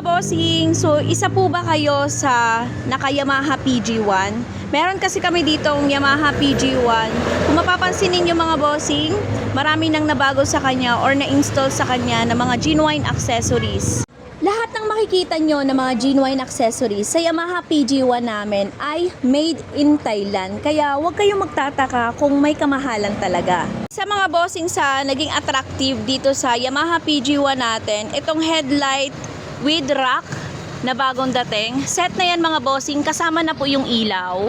mga bossing, so isa po ba kayo sa naka-Yamaha PG1? Meron kasi kami ditong Yamaha PG1. Kung mapapansin ninyo mga bossing, marami nang nabago sa kanya or na-install sa kanya ng mga genuine accessories. Lahat ng makikita nyo ng mga genuine accessories sa Yamaha PG1 namin ay made in Thailand. Kaya huwag kayong magtataka kung may kamahalan talaga. Sa mga bossing sa naging attractive dito sa Yamaha PG1 natin, itong headlight with rack na bagong dating. Set na yan mga bossing, kasama na po yung ilaw.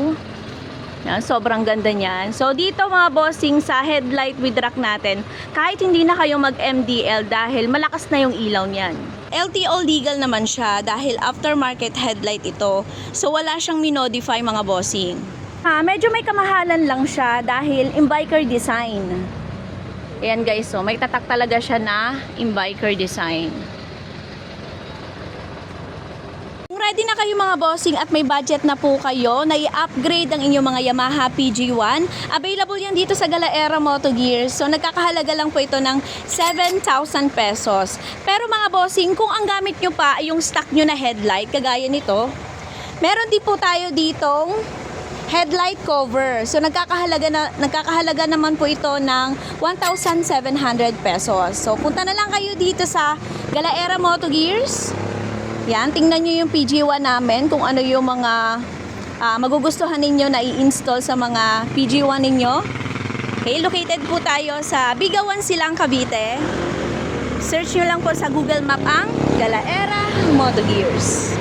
Yan, sobrang ganda niyan. So dito mga bossing sa headlight with rack natin, kahit hindi na kayo mag MDL dahil malakas na yung ilaw niyan. LTO legal naman siya dahil aftermarket headlight ito. So wala siyang minodify mga bossing. Medyo may kamahalan lang siya dahil imbiker design. Ayan guys, so may tatak talaga siya na imbiker design. Ready na kayo mga bossing at may budget na po kayo na i-upgrade ang inyong mga Yamaha PG1. Available yan dito sa Galaera Moto Gears. So nagkakahalaga lang po ito ng 7,000 pesos. Pero mga bossing, kung ang gamit nyo pa ay yung stock nyo na headlight, kagaya nito, meron din po tayo ditong headlight cover. So nagkakahalaga naman po ito ng 1,700 pesos. So punta na lang kayo dito sa Galaera Moto Gears. Yan, tingnan nyo yung PG1 namin kung ano yung mga magugustuhan ninyo na i-install sa mga PG1 ninyo. Okay, located po tayo sa Bigawan Silang, Cavite. Search nyo lang po sa Google Map ang Galaera Moto Gears.